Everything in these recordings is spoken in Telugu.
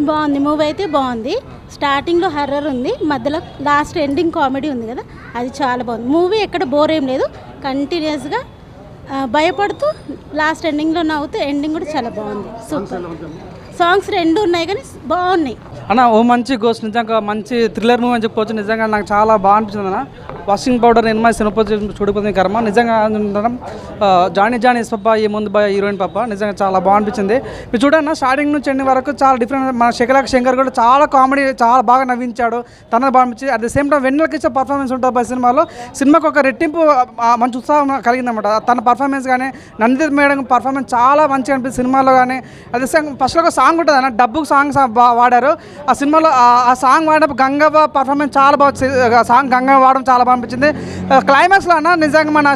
బాగుంది. మూవీ అయితే బాగుంది. స్టార్టింగ్లో హర్రర్ ఉంది, మధ్యలో లాస్ట్ ఎండింగ్ కామెడీ ఉంది కదా, అది చాలా బాగుంది. మూవీ ఎక్కడ బోర్ ఏం లేదు, కంటిన్యూస్గా భయపడుతూ లాస్ట్ ఎండింగ్లో నవ్వుతూ ఎండింగ్ కూడా చాలా బాగుంది. సూపర్. సాంగ్స్ రెండు ఉన్నాయి కానీ బాగున్నాయి అన్న. ఓ మంచి గోస్ట్, నిజంగా మంచి థ్రిల్లర్ మూవీ అని చెప్పుకోవచ్చు. నిజంగా నాకు చాలా బాగా అనిపించింది అన్న. వాషింగ్ పౌడర్ ఎనిమిది సినిపోతే చూడిపోతుంది కర్మ. నిజంగా జానీ పప్ప ఈ ముందు బాయ్ హీరోయిన్ పప్ప నిజంగా చాలా బాగా అనిపించింది. మీరు చూడన్న స్టార్టింగ్ నుంచి ఎండింగ్ వరకు చాలా డిఫరెంట్. మన శంకర్ కూడా చాలా కామెడీ, చాలా బాగా నవ్వించాడు. తనది బాగా అనిపించింది. అట్ ద సేమ్ టైం వెన్నెలకి ఇచ్చే పర్ఫార్మెన్స్ ఉంటుంది పై సినిమాకు ఒక రెట్టింపు మంచి ఉత్సాహం కలిగిందన్నమాట. తన పర్ఫార్మెన్స్ కానీ నందిత మేడం పర్ఫార్మెన్స్ చాలా మంచిగా అనిపిస్తుంది సినిమాలో. కానీ అదే ఫస్ట్లో ఒక సాంగ్ ఉంటుంది అన్న, డబ్బుకు సాంగ్స్ వాడారు ఆ సినిమాలో. ఆ సాంగ్ వాడినప్పుడు గంగవ్వ పర్ఫార్మెన్స్ చాలా బాగా, సాంగ్ గంగవ్వ వాడడం చాలా బాగా అనిపించింది. క్లైమాక్స్లో అన్న నిజంగా మన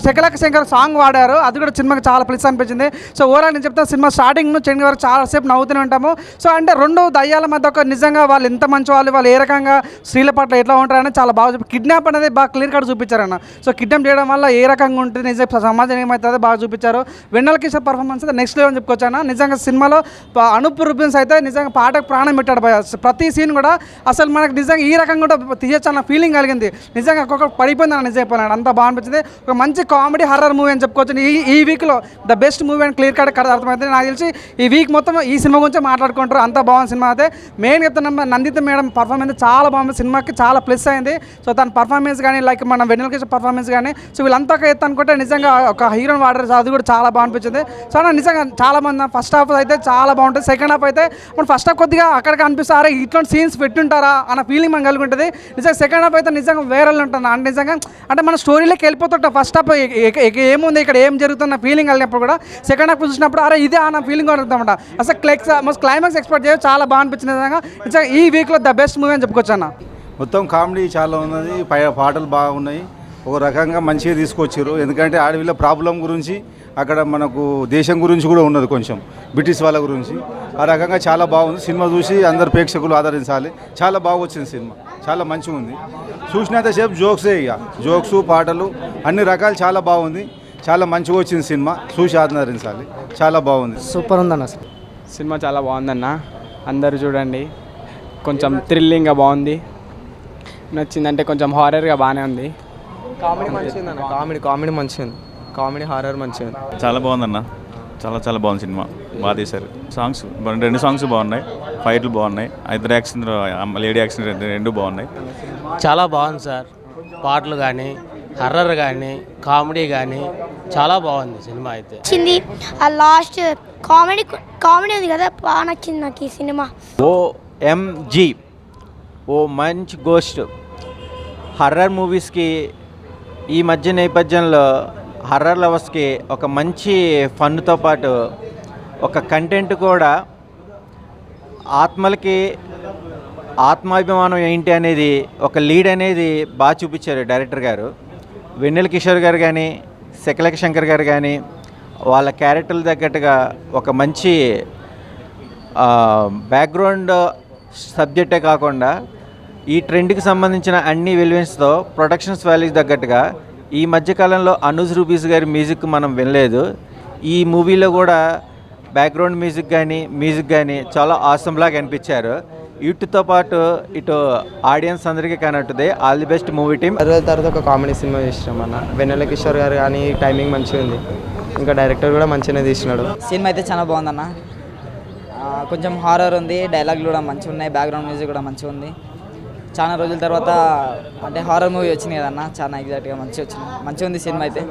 శంకర్ సాంగ్ వాడారు, అది కూడా సినిమాకి చాలా ప్లస్ అనిపించింది. సో ఓవరాల్ నేను చెప్తాను, సినిమా స్టార్టింగ్ నుంచి ఎండింగ్ వరకు చాలాసేపు నవ్వుతూనే ఉంటాము. సో అంటే రెండు దయ్యాల మధ్య ఒక నిజంగా వాళ్ళు ఎంత మంచి వాళ్ళు ఏ రకంగా స్త్రీల పట్ల ఎట్లా ఉంటారని చాలా బాగా కిడ్నాప్ అనేది బాగా క్లియర్ కట్ చూపించారన్న. సో కిడ్నాప్ చేయడం వల్ల ఏ రకంగా ఉంటుంది, నిజంగా సమాజం ఏమవుతుందో బాగా చూపించారు. వెన్నెల కిషోర్ పర్ఫార్మెన్స్ అయితే నెక్స్ట్ లెవెల్ అని చెప్పుకోవచ్చు అన్న. నిజంగా సినిమాలో అనూప్ రూబెన్స్ అయితే నిజంగా పాటకు ప్రాణం పెట్టాడు. ప్రతి సీన్ కూడా అసలు మనకు నిజంగా ఈ రకంగా కూడా తీయచ్చు అన్న ఫీలింగ్ కలిగింది. నిజంగా ఒక్కొక్క పడిపోయింది అన్న, నిజం చెప్పాలి అంత బాగా అనిపించింది. ఒక మంచి కామెడీ హర్రర్ మూవీ అని చెప్పుకోవచ్చు. ఈ వీక్లో ద బెస్ట్ మూవీ అని క్లియర్ కట్ అర్థమైతే నాకు తెలిసి ఈ వీక్ మొత్తం ఈ సినిమా గురించి మాట్లాడుకుంటారు. అంత బాగుంది సినిమా అయితే. మెయిన్ చెప్తున్నా నందిత మేడం పర్ఫార్మెన్స్ చాలా బాగుంది, సినిమాకి చాలా ప్లస్ అయింది. సో తన పర్ఫార్మెన్స్ కానీ లైక్ మన వెన్నెల కిషోర్ పర్ఫార్మెన్స్ కానీ సో వీళ్ళంతా ఒక ఎత్తు అనుకుంటే నిజంగా ఒక హీరోని వాడారు, అది కూడా చాలా బాగా అనిపించింది. సో నిజంగా చాలా మంది ఫస్ట్ హాఫ్ అయితే చాలా బాగుంటుంది. సెకండ్ హాఫ్ అయితే మనం ఫస్ట్ హాఫ్ కొద్దిగా అక్కడికి అనిపిస్తారా ఇట్లాంటి సీన్స్ పెట్టుంటారా అన్న ఫీలింగ్ మనం కలిగి ఉంటుంది. నిజంగా సెకండ్ హాఫ్ అయితే నిజంగా వేరే ఉంటుంది అంటే నిజంగా అంటే మన స్టోరీలోకి వెళ్ళిపోతుంటాం. ఫస్ట్ హాఫ్ ఏముంది ఇక్కడ ఏం జరుగుతున్న ఫీలింగ్ కలిగినప్పుడు కూడా సెకండ్ హాఫ్ చూసినప్పుడు అరే ఇదే అన్న ఫీలింగ్ కలుగుతామంట. అసలు క్లైమాక్స్ ఎక్స్పెక్ట్ చేయ చాలా బాగా అనిపించింది. నిజంగా నిజంగా ఈ వీక్లో ద బెస్ట్ మూవీ అని చెప్పుకోవచ్చు అన్న. మొత్తం కామెడీ చాలా ఉన్నది, పాటలు బాగున్నాయి, ఒక రకంగా మంచిగా తీసుకొచ్చారు. ఎందుకంటే అడవిలో ప్రాబ్లం గురించి, అక్కడ మనకు దేశం గురించి కూడా ఉన్నది, కొంచెం బ్రిటిష్ వాళ్ళ గురించి. ఆ రకంగా చాలా బాగుంది. సినిమా చూసి అందరు ప్రేక్షకులు ఆదరించాలి. చాలా బాగా వచ్చింది సినిమా, చాలా మంచిగా ఉంది. చూసినంతసేపు జోక్సే, ఇక జోక్స్ పాటలు అన్ని రకాలు చాలా బాగుంది. చాలా మంచిగా వచ్చింది సినిమా, చూసి ఆదరించాలి. చాలా బాగుంది, సూపర్ ఉందన్న. సినిమా చాలా బాగుందన్న, అందరూ చూడండి. కొంచెం థ్రిల్లింగ్గా బాగుంది, నచ్చిందంటే కొంచెం హారర్గా బాగానే ఉంది. కామెడీ మంచిగా ఉందన్న, కామెడీ మంచిగా ఉంది, కామెడీ హారర్ మంచిగా ఉంది. చాలా బాగుందన్న, చాలా బాగుంది సినిమా, బాగా తీశారు. సాంగ్స్ రెండు సాంగ్స్ బాగున్నాయి, ఫైట్లు బాగున్నాయి, ఇద్దరు యాక్షన్ లేడీ యాక్షన్ రెండు బాగున్నాయి. చాలా బాగుంది సార్, పాటలు కానీ హర్రర్ కానీ కామెడీ కానీ చాలా బాగుంది సినిమా అయితే. నచ్చింది ఆ లాస్ట్ కామెడీ ఉంది కదా, బాగా నచ్చింది నాకు ఈ సినిమా. OMG ఓ మంచి గోస్ట్. హర్రర్ మూవీస్కి ఈ మధ్య నేపథ్యంలో హర్రర్ లవర్స్కి ఒక మంచి ఫన్తో పాటు ఒక కంటెంట్ కూడా, ఆత్మలకి ఆత్మాభిమానం ఏంటి అనేది ఒక లీడ్ అనేది బాగా చూపించారు డైరెక్టర్ గారు. వెన్నెల కిషోర్ గారు కానీ శంకర్ గారు కానీ వాళ్ళ క్యారెక్టర్లు తగ్గట్టుగా ఒక మంచి బ్యాక్గ్రౌండ్ సబ్జెక్టే కాకుండా ఈ ట్రెండ్కి సంబంధించిన అన్ని వెల్వెన్స్తో ప్రొడక్షన్స్ వాల్యూస్ తగ్గట్టుగా ఈ మధ్యకాలంలో అనూజ్ రూబీస్ గారి మ్యూజిక్ మనం వినలేదు. ఈ మూవీలో కూడా బ్యాక్గ్రౌండ్ మ్యూజిక్ కానీ చాలా ఆసంలాగా అనిపించారు. వీటితో పాటు ఇటు ఆడియన్స్ అందరికీ కనెక్టుది. All the best movie team. తర్వాత ఒక కామెడీ సినిమా చేసినాం అన్న. వెన్నెల కిషోర్ గారు కానీ టైమింగ్ మంచిగా ఉంది, ఇంకా డైరెక్టర్ కూడా మంచిగానే తీసినాడు. సినిమా అయితే చాలా బాగుందన్న. కొంచెం హారర్ ఉంది, డైలాగులు కూడా మంచిగా ఉన్నాయి, బ్యాక్గ్రౌండ్ మ్యూజిక్ కూడా మంచిగా ఉంది. చాలా రోజుల తర్వాత అంటే హారర్ మూవీ వచ్చింది కదన్న, చాలా ఎగ్జాక్ట్గా మంచిగా ఉంది సినిమా అయితే.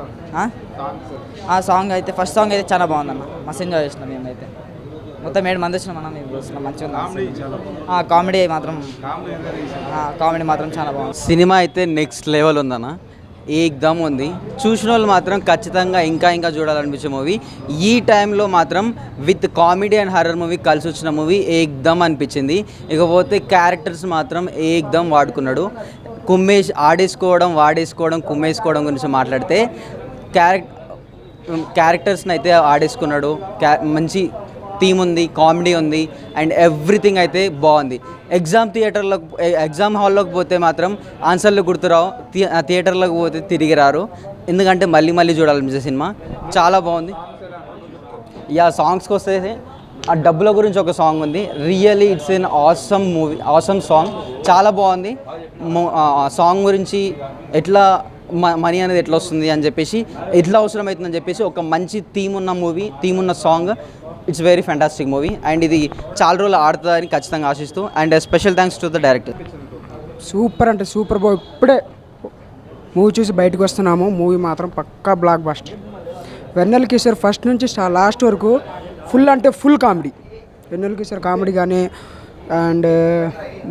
ఆ సాంగ్ అయితే ఫస్ట్ సాంగ్ అయితే చాలా బాగుందన్న, మస్తు ఎంజాయ్ చేసినాం మేమైతే. మొత్తం 7 మంది వచ్చినాం మనం, మేము చూస్తున్నాం, మంచిగా ఉంది. కామెడీ మాత్రం చాలా బాగుంది. సినిమా అయితే నెక్స్ట్ లెవెల్ ఉందన్న, ఏకదమ్ ఉంది. చూసిన వాళ్ళు మాత్రం ఖచ్చితంగా ఇంకా చూడాలనిపించే మూవీ. ఈ టైంలో మాత్రం with comedy and horror movie కలిసి వచ్చిన మూవీ ఏకదమ్ అనిపించింది. ఇకపోతే క్యారెక్టర్స్ మాత్రం ఏకదమ్ వాడుకున్నాడు. వాడేసుకోవడం కుమ్మేసుకోవడం గురించి మాట్లాడితే క్యారెక్టర్స్ని అయితే ఆడేసుకున్నాడు. మంచి థీమ్ ఉంది, కామెడీ ఉంది అండ్ ఎవ్రీథింగ్ అయితే బాగుంది. ఎగ్జామ్ హాల్లోకి పోతే మాత్రం ఆన్సర్లు గుర్తురావు, థియేటర్లోకి పోతే తిరిగి రారు, ఎందుకంటే మళ్ళీ చూడాలనిపించే సినిమా చాలా బాగుంది. సాంగ్స్కి వస్తే ఆ డబ్బుల గురించి ఒక సాంగ్ ఉంది. Really it's an awesome movie, awesome song, చాలా బాగుంది. ఆ సాంగ్ గురించి ఎట్లా మనీ అనేది ఎట్లా వస్తుంది అని చెప్పేసి, ఎట్లా అవసరం అవుతుందని చెప్పేసి ఒక మంచి థీమ్ ఉన్న మూవీ, థీమ్ ఉన్న song. It's very fantastic movie and ఇది చాలా రోజులు ఆడుతుందని ఖచ్చితంగా ఆశిస్తూ and special thanks to the director. Super అంటే సూపర్ బాయ్. ఇప్పుడే మూవీ చూసి బయటకు వస్తున్నాము. మూవీ మాత్రం పక్కా బ్లాక్ బస్టర్. వెన్నెల కిషోర్ ఫస్ట్ నుంచి లాస్ట్ వరకు ఫుల్ అంటే ఫుల్ కామెడీ. వెన్నెల కిషోర్ కామెడీ కానీ అండ్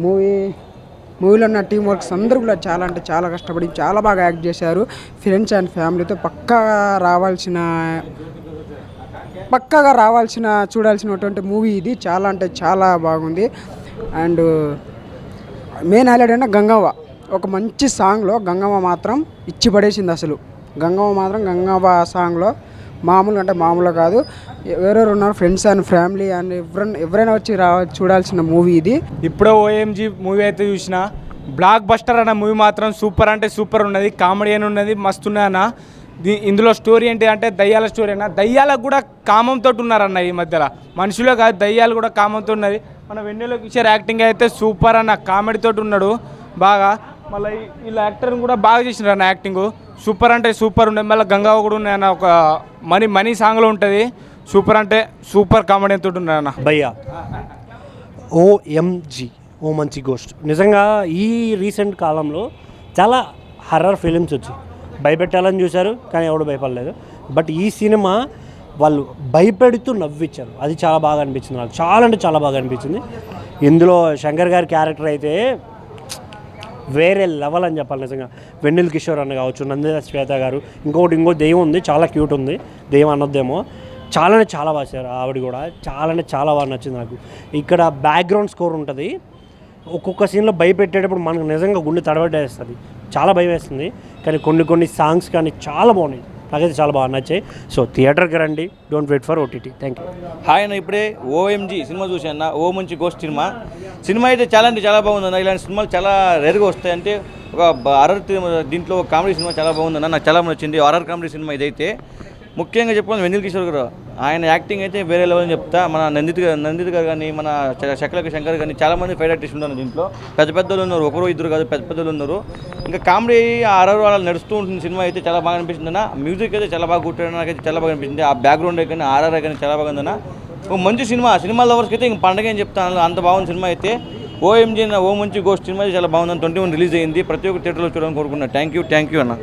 మూవీలో ఉన్న టీం వర్క్స్ అందరూ కూడా చాలా అంటే చాలా కష్టపడి చాలా బాగా యాక్ట్ చేశారు. ఫ్రెండ్స్ అండ్ ఫ్యామిలీతో పక్కాగా రావాల్సిన చూడాల్సినటువంటి మూవీ ఇది. చాలా అంటే చాలా బాగుంది. అండ్ మెయిన్ హైలైట్ అంటే గంగవ్వ ఒక మంచి సాంగ్లో గంగవ్వ మాత్రం ఇచ్చి పడేసింది. అసలు గంగవ్వ సాంగ్లో మామూలుగా కాదు. ఎవరెవరు ఉన్నారు ఫ్రెండ్స్ అండ్ ఫ్యామిలీ అండ్ ఎవరైనా వచ్చి చూడాల్సిన మూవీ ఇది. ఇప్పుడే ఓఎంజీ మూవీ అయితే చూసిన బ్లాక్ బస్టర్ అన్న మూవీ మాత్రం సూపర్ అంటే సూపర్ ఉన్నది. కామెడీ అని ఉన్నది, మస్తు ఉన్నదన్న. ఇందులో స్టోరీ ఏంటి అంటే దయ్యాల స్టోరీ అన్న. దయ్యాలకు కూడా కామంతో ఉన్నారన్న ఈ మధ్యలో. మనుషులే కాదు, దయ్యాలు కూడా కామంతో ఉన్నది. మన వెన్నెల కిషోర్ యాక్టింగ్ అయితే సూపర్ అన్న, కామెడీతో ఉన్నాడు బాగా. మళ్ళీ వీళ్ళ యాక్టర్ని కూడా బాగా చేసినారు అన్న, యాక్టింగ్ సూపర్ అంటే సూపర్ ఉండే. మళ్ళీ గంగావ కూడా ఉన్నాయన్న, ఒక మనీ సాంగ్లో ఉంటుంది. సూపర్ అంటే సూపర్ కామెడీ తోటి ఉన్నాయన్న. భయ్యా ఓఎంజీ ఓ మంచి గోస్ట్. నిజంగా ఈ రీసెంట్ కాలంలో చాలా హర్రర్ ఫిలిమ్స్ వచ్చి భయపెట్టాలని చూశారు కానీ ఎవడు భయపడలేదు. బట్ ఈ సినిమా వాళ్ళు భయపెడుతూ నవ్వించారు. అది చాలా బాగా అనిపించింది నాకు, చాలా అంటే చాలా బాగా అనిపించింది. ఇందులో శంకర్ గారి క్యారెక్టర్ అయితే వేరే లెవెల్ అని చెప్పాలి నిజంగా. వెన్నెల కిషోర్ అన్న కావచ్చు, నందిత శ్వేత గారు, ఇంకో దెయ్యం ఉంది, చాలా క్యూట్ ఉంది, దెయ్యం అనొద్దేమో. చాలా అంటే చాలా బాగా చేశారు. ఆవిడ కూడా చాలా అంటే చాలా బాగా నచ్చింది నాకు. ఇక్కడ బ్యాక్గ్రౌండ్ స్కోర్ ఉంటుంది. ఒక్కొక్క సీన్లో భయపెట్టేటప్పుడు మనకు నిజంగా గుండె తడబడేస్తుంది, చాలా భయం వేస్తుంది. కానీ కొన్ని సాంగ్స్ కానీ చాలా బాగున్నాయి, నాకైతే చాలా బాగా నచ్చాయి. సో థియేటర్కి రండి, don't wait for OTT. Thank you. Hi అన్న, ఇప్పుడే ఓఎంజీ సినిమా చూసాను. ఓ మంచి గోస్ట్ సినిమా అయితే చాలా అంటే చాలా బాగుందన్న. ఇలాంటి సినిమాలు చాలా రేరుగా వస్తాయి. అంటే ఒక హారర్ దీంట్లో కామెడీ సినిమా చాలా బాగుందన్న, నాకు చాలా నచ్చింది. హారర్ కామెడీ సినిమా ఇదైతే. ముఖ్యంగా చెప్పుకోవాలి వెన్నెల కిషోర్ గారు, ఆయన యాక్టింగ్ అయితే వేరే లెవెల్ అని చెప్తా. మన నందిత గారు కానీ, మన శంకర్ కానీ చాలామంది ఫైట్ ఆర్టిస్ట్ ఉన్నారు దీంట్లో. పెద్దలు ఉన్నారు, ఒకరు ఇద్దరు కాదు, పెద్దలు ఉన్నారు. ఇంకా కామెడీ హారర్ వాళ్ళు నడుస్తూ ఉంటుంది. సినిమా అయితే చాలా బాగా అనిపిస్తుంది అన్న. మ్యూజిక్ అయితే చాలా బాగా కుట్టాడు, నాకైతే చాలా బాగా అనిపించింది. ఆ బ్యాక్గ్రౌండ్ కానీ హారర్ కానీ చాలా బాగా ఉందన్న. ఒక మంచి సినిమా లవర్స్కి అయితే ఇంక పండగ అని చెప్తాను, అంత బాగుంది సినిమా అయితే. ఓఎంజీ ఓ మంచి గోస్ట్ సినిమా చాలా బాగుందని 21 రిలీజ్ అయింది. ప్రతి ఒక్క థియేటర్లో చూడాలని కోరుకున్నాను. థ్యాంక్ యూ అన్న.